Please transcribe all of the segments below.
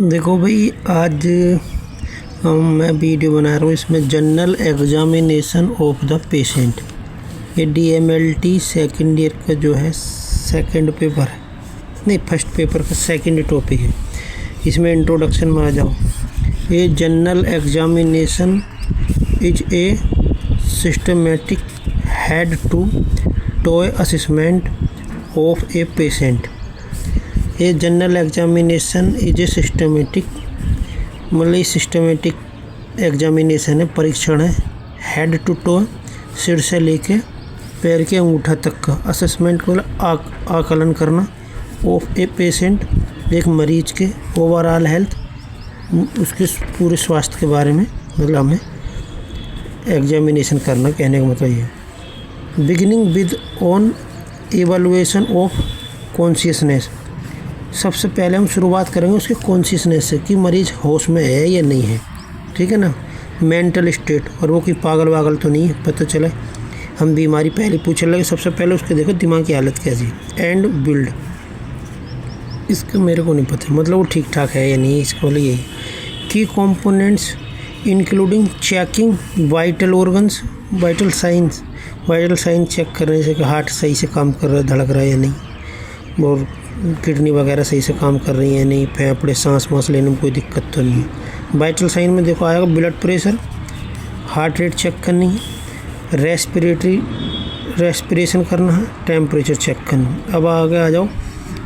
देखो भाई, आज मैं वीडियो बना रहा हूँ। इसमें general examination of the patient, ये DMLT सेकेंड ईयर का जो है सेकंड पेपर है, नहीं फर्स्ट पेपर का सेकंड टॉपिक है। इसमें इंट्रोडक्शन में आ जाओ। ये general examination is a systematic head to toe assessment of a patient. ये general examination is a systematic, मतलब सिस्टमेटिक एग्जामिनेशन है, परीक्षण है। हेड टू टो, सिर से लेके पैर के अंगूठा तक का असेसमेंट को आकलन करना ऑफ ए पेशेंट, एक मरीज के ओवरऑल हेल्थ, उसके पूरे स्वास्थ्य के बारे में मतलब हमें एग्जामिनेशन करना, कहने का मतलब ये। Beginning with on evaluation of consciousness, सबसे पहले हम शुरुआत करेंगे उसके कॉन्शियसनेस से कि मरीज होश में है या नहीं है, ठीक है ना। मेंटल स्टेट, और वो कोई पागल वागल तो नहीं है, पता चले हम बीमारी पहले पूछने लगे। सबसे पहले उसके देखो दिमाग की हालत कैसी है। एंड बिल्ड, इसका मेरे को नहीं पता, मतलब वो ठीक ठाक है या नहीं, इसको लिए यही। की components including checking vital organs, vital signs, vital sign check करने से कि हार्ट सही से काम कर रहा है, धड़क रहा है या नहीं, और किडनी वगैरह सही से काम कर रही है नहीं, फेफड़े सांस वाँस लेने में कोई दिक्कत तो नहीं है। वाइटल साइन में देखो आएगा blood pressure, heart rate check करनी है, रेस्पिरेशन करना है, टेम्परेचर चेक करना है। अब आगे आ जाओ।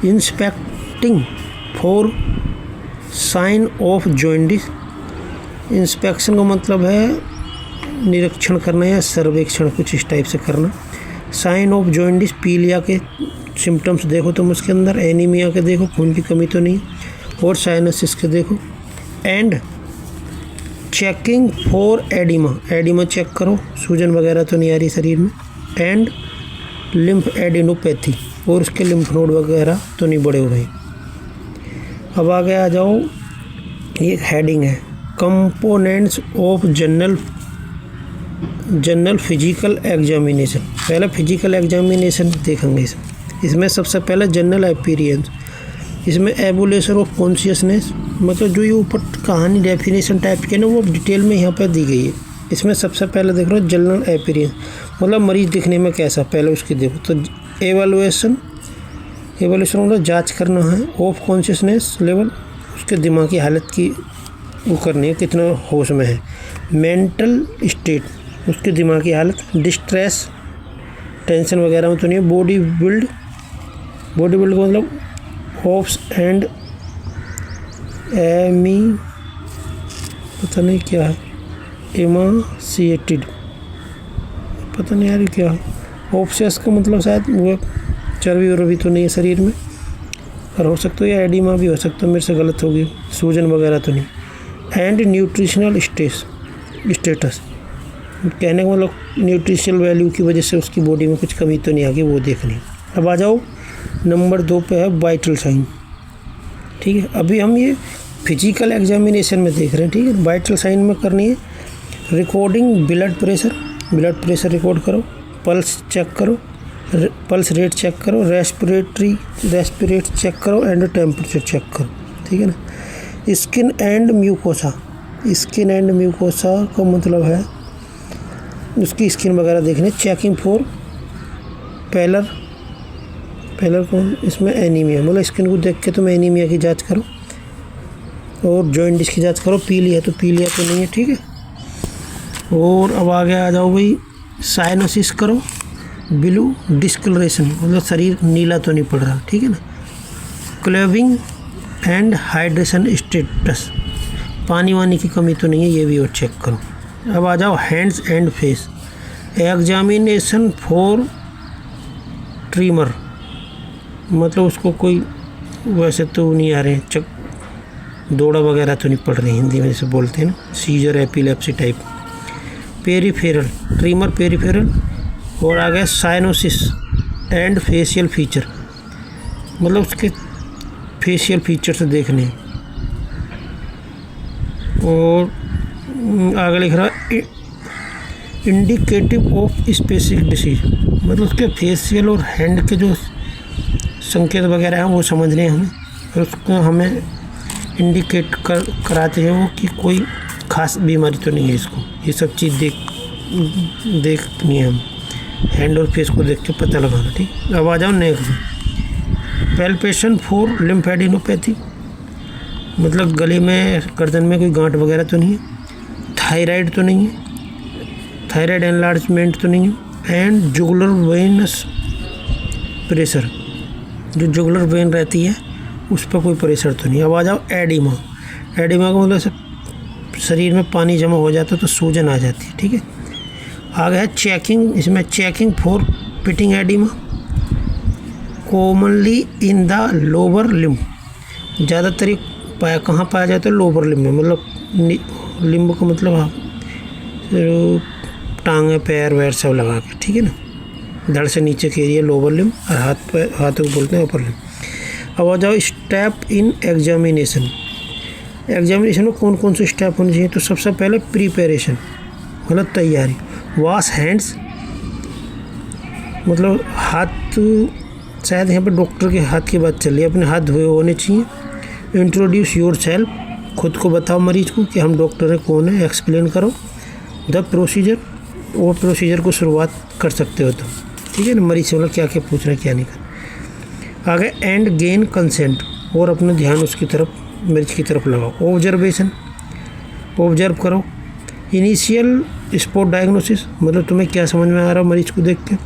Inspecting for sign of jaundice, inspection का मतलब है निरीक्षण करना या सर्वेक्षण, कुछ इस टाइप से करना। साइन ऑफ जॉइंटिस, पीलिया के सिम्टम्स देखो तुम उसके अंदर, एनीमिया के देखो खून की कमी तो नहीं, और साइनसिस के देखो। And checking for edema, edema check करो, सूजन वगैरह तो नहीं आ रही शरीर में। एंड लिम्फ एडिनोपैथी, और उसके लिम्फ नोड वगैरह तो नहीं बड़े हो रहे। अब आगे आ जाओ, ये हेडिंग है components of general physical examination. पहले फिजिकल एग्जामिनेशन देखेंगे। इसमें सबसे पहले जनरल अपीयरेंस, इसमें एवोल्यूशन ऑफ कॉन्शियसनेस, मतलब जो ये ऊपर कहानी डेफिनेशन टाइप के ना वो डिटेल में यहाँ पर दी गई है। इसमें सबसे पहले देख रहे हो जनरल अपीयरेंस, मतलब मरीज दिखने में कैसा, पहले उसकी देखो। तो एवोल्यूशन मतलब जांच करना है ऑफ कॉन्शियसनेस लेवल, उसके दिमाग की हालत की वो करनी है, कितना होश में है। मेंटल स्टेट, उसके दिमाग की हालत, डिस्ट्रेस, टेंशन वगैरह में तो नहीं है। बॉडी बिल्ड का मतलब होप्स एंड पता नहीं क्या है, एमासिएटेड, पता नहीं यार क्या है। ऑप्सियस का मतलब शायद वो चर्बी वर्बी तो नहीं है शरीर में, और हो सकता है या एडिमा भी हो सकता है, मेरे से गलत होगी, सूजन वगैरह तो नहीं। एंड न्यूट्रिशनल स्टेटस, कहने का मतलब न्यूट्रिशनल वैल्यू की वजह से उसकी बॉडी में कुछ कमी तो नहीं आ गई, वो देखनी। अब आ जाओ नंबर 2 पे है वाइटल साइन, ठीक है। अभी हम ये फिजिकल एग्जामिनेशन में देख रहे हैं, ठीक है। वाइटल साइन में करनी है रिकॉर्डिंग ब्लड प्रेशर रिकॉर्ड करो, पल्स चेक करो, पल्स रेट चेक करो, रेस्पिरेट चेक करो, एंड टेम्परेचर चेक करो, ठीक है ना। स्किन एंड म्यूकोसा का मतलब है उसकी स्किन वगैरह देखने। चेकिंग फॉर पैलर को, इसमें एनीमिया, मतलब स्किन को देख के तुम एनीमिया की जांच करो, और जॉइंटिस की जांच करो। पीलिया तो नहीं है, ठीक है। और अब आगे आ जाओ भाई, साइनोसिस करो, ब्लू डिस्कलरेशन, मतलब शरीर नीला तो नहीं पड़ रहा, ठीक है ना। क्लेविंग एंड हाइड्रेशन स्टेटस, पानी वानी की कमी तो नहीं है, ये भी और चेक करो। अब आ जाओ hands and face examination for trimmer, मतलब उसको कोई वैसे तो नहीं आ रहे, दौड़ा वगैरह तो नहीं पड़ रही, हिंदी में जैसे बोलते हैं ना, seizure, epilepsy type. Peripheral tremor, peripheral. और आ गया साइनोसिस एंड फेशियल फीचर, मतलब उसके फेशियल फीचर से देखने। और आगे लिख रहा है इंडिकेटिव ऑफ स्पेसिफिक डिसीज, मतलब उसके फेशियल और हैंड के जो संकेत वगैरह हैं वो समझने हैं हमें, और उसको हमें इंडिकेट कराते हैं वो कि कोई ख़ास बीमारी तो नहीं है इसको। ये सब चीज़ देखनी है हम, हैंड और फेस को देख के पता लगाना। ठीक, अब आ जाओ नेक्स्ट। पैल्पेशन फॉर लिम्फेडिनोपैथी, मतलब गले में गर्दन में कोई गांठ वगैरह तो नहीं है, थायराइड तो नहीं है, थायराइड एनलार्जमेंट तो नहीं है, एंड जुगुलर वेनस प्रेशर, जो जुगुलर वेन रहती है उस पर कोई प्रेशर तो नहीं। अब आ जाओ एडिमा। एडिमा का मतलब सब शरीर में पानी जमा हो जाता है तो सूजन आ जाती है। ठीक है, आगे है चेकिंग। इसमें checking for pitting oedema, commonly in the lower limb, ज़्यादातर कहाँ पाया जाता है? लोअर लिम्ब में, मतलब लिम्ब का मतलब हाँ टांगे पैर वैर सब लगा के। ठीक है ना, धड़ से नीचे के एरिया लोअर लिम्ब, और हाथों को बोलते हैं अपर लिम्ब। अब आ जाओ स्टेप इन एग्जामिनेशन। एग्जामिनेशन में कौन कौन से स्टेप होने चाहिए? तो सबसे पहले प्रिपरेशन, मतलब तैयारी। वॉश हैंड्स, मतलब हाथ, शायद यहाँ पे डॉक्टर के हाथ की बात चल रही है, अपने हाथ धोए होने चाहिए। इंट्रोड्यूस योर सेल्फ, खुद को बताओ मरीज को कि हम डॉक्टर हैं, कौन है, एक्सप्लेन करो। द प्रोसीजर, वो प्रोसीजर को शुरुआत कर सकते हो तुम। ठीक है ना, मरीज से मतलब क्या क्या पूछ रहे हैं क्या नहीं करना। आगे एंड गेन कंसेंट, और अपना ध्यान उसकी तरफ, मरीज की तरफ लगाओ। ऑब्जर्वेशन, ऑब्जर्व करो। इनिशियल स्पॉट डायग्नोसिस, मतलब तुम्हें क्या समझ में आ रहा है मरीज को देख के।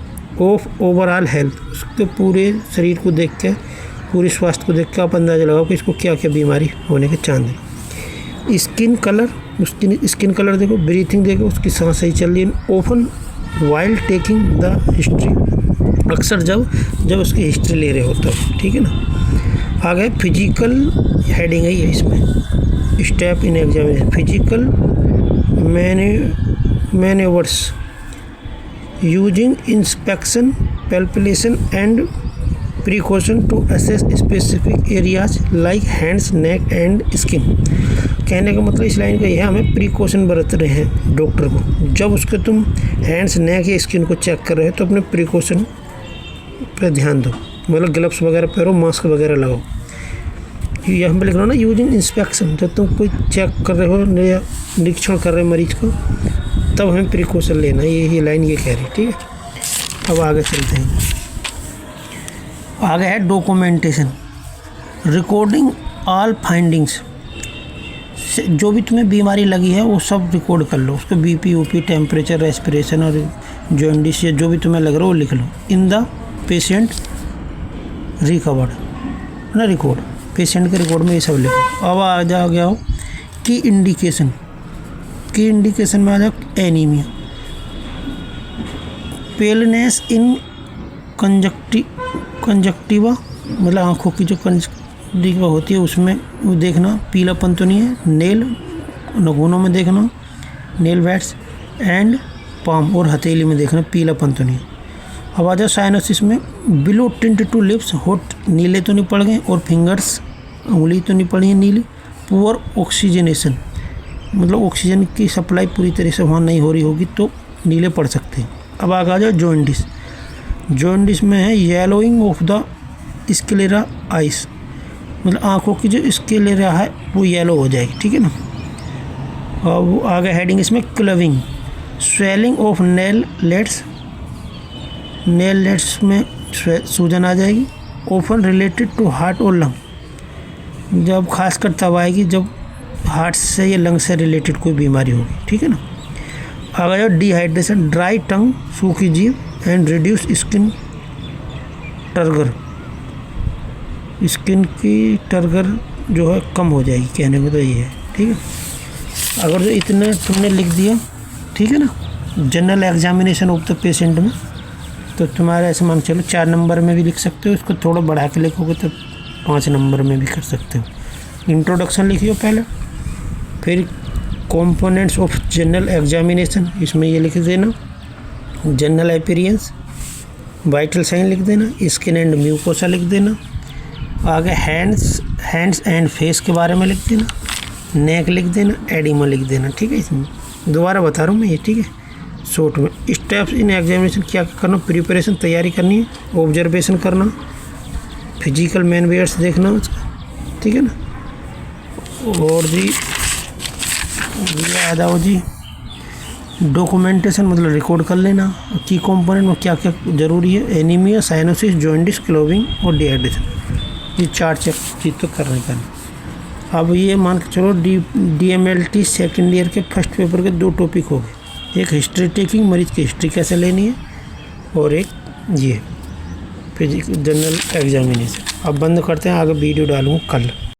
ऑफ ओवरऑल हेल्थ, उसके पूरे शरीर को देख के, पूरे स्वास्थ्य को देख के आप अंदाज़ा लगाओ कि इसको क्या क्या बीमारी होने के चांस है। स्किन कलर, उसकी स्किन कलर देखो। ब्रीथिंग देखो, उसकी सांस सही चल रही है। Open wild taking the history, अक्सर जब उसकी हिस्ट्री ले रहे हो तब। ठीक है ना। आगे फिजिकल हेडिंग है ये इसमें, step in examination. Physical manoeuvres using inspection, palpation and percussion to assess specific areas like hands, neck and skin. कहने का मतलब इस लाइन का यह है, हमें प्रिकॉशन बरत रहे हैं डॉक्टर को। जब उसके तुम हैंड्स, नेक या स्किन को चेक कर रहे हो तो अपने प्रिकॉशन पर ध्यान दो, मतलब ग्लव्स वगैरह पहनो, मास्क वगैरह लगाओ। यहाँ पर लिख रहा हूँ ना, यूजिंग इंस्पेक्शन, जब तुम कोई चेक कर रहे हो या निरीक्षण कर रहे हो मरीज को, तब हमें प्रिकॉशन लेना है। ये लाइन ये कह रही है। ठीक है, अब आगे चलते हैं। आगे है डॉक्यूमेंटेशन, रिकॉर्डिंग ऑल फाइंडिंग्स। जो भी तुम्हें बीमारी लगी है वो सब रिकॉर्ड कर लो, उसको बीपी, ऊपी, टेम्परेचर, रेस्पिरेशन और जॉन्डिस या जो भी तुम्हें लग रहा है वो लिख लो। इन द पेशेंट रिकवर्ड ना, रिकॉर्ड पेशेंट के रिकॉर्ड में ये सब लिखो। अब आ गया हो की इंडिकेशन। की इंडिकेशन में आ जाओ एनीमिया, पेलनेस इन कंजक्टिवा, मतलब आँखों की जो कंजक्टिवा होती है उसमें वो देखना पीलापन तो नहीं है। नेल, नखूनों में देखना, नेल वेट्स एंड पाम, और हथेली में देखना पीलापन तो नहीं है। अब आ जाओ साइनोसिस में, बिलो टिंट टू लिप्स, होठ नीले तो नहीं पड़ गए, और फिंगर्स, उंगली तो नहीं पड़ी है नीली। पुअर ऑक्सीजनेशन, मतलब ऑक्सीजन की सप्लाई पूरी तरह से वहाँ नहीं हो रही होगी तो नीले पड़ सकते हैं। अब आगे आ जाओ जॉन्डिस। जॉन्डिस में है yellowing of the sclera ice, मतलब आँखों की जो स्क्लेरा है वो येलो हो जाएगी। ठीक है ना। अब आगे हेडिंग इसमें clubbing, swelling of nail lets, nail lets में सूजन आ जाएगी। ऑफन रिलेटेड टू हार्ट और लंग, जब खासकर तब आएगी जब हार्ट से या लंग से रिलेटेड कोई बीमारी होगी। ठीक है ना। आगे जाओ डिहाइड्रेशन, ड्राई टंग, सूखी जीभ and reduce skin turgor, skin की टर्गर जो है कम हो जाएगी, कहने में तो ये है। ठीक है, अगर जो इतने तुमने लिख दिया, ठीक है ना, general examination of the patient में, तो तुम्हारा ऐसे मान चलो 4 नंबर में भी लिख सकते हो। इसको थोड़ा बढ़ा के लिखोगे तो 5 नंबर में भी कर सकते हो। इंट्रोडक्शन लिखियो पहले, फिर कंपोनेंट्स ऑफ जनरल एग्जामिनेशन, इसमें ये लिख देना, जनरल अपीयरेंस, वाइटल साइन लिख देना, स्किन एंड म्यूकोसा लिख देना। आगे हैंड्स एंड फेस के बारे में लिख देना, नेक लिख देना, एडिमा लिख देना। ठीक है, इसमें दोबारा बता रहा हूँ मैं ये। ठीक है, शॉर्ट में स्टेप्स इन एग्जामिनेशन क्या करना, प्रिपरेशन तैयारी करनी है, ऑब्जर्वेशन करना, फिजिकल मैनवेयर्स देखना उसका। ठीक है ना, और जी ये आ जाओ जी, डॉक्यूमेंटेशन मतलब रिकॉर्ड कर लेना की कंपोनेंट में क्या क्या ज़रूरी है, एनीमिया, साइनोसिस, जॉन्डिस, क्लोविंग और डिहाइड्रेशन, ये 4 चीज़ तो करने का नहीं। अब ये मान के चलो DMLT सेकेंड ईयर के फर्स्ट पेपर के 2 टॉपिक हो गए, एक हिस्ट्री टेकिंग, मरीज की हिस्ट्री कैसे लेनी है, और एक ये फिजिकल जनरल एग्जामिनेशन। अब बंद करते हैं, आगे वीडियो डालूँगा कल।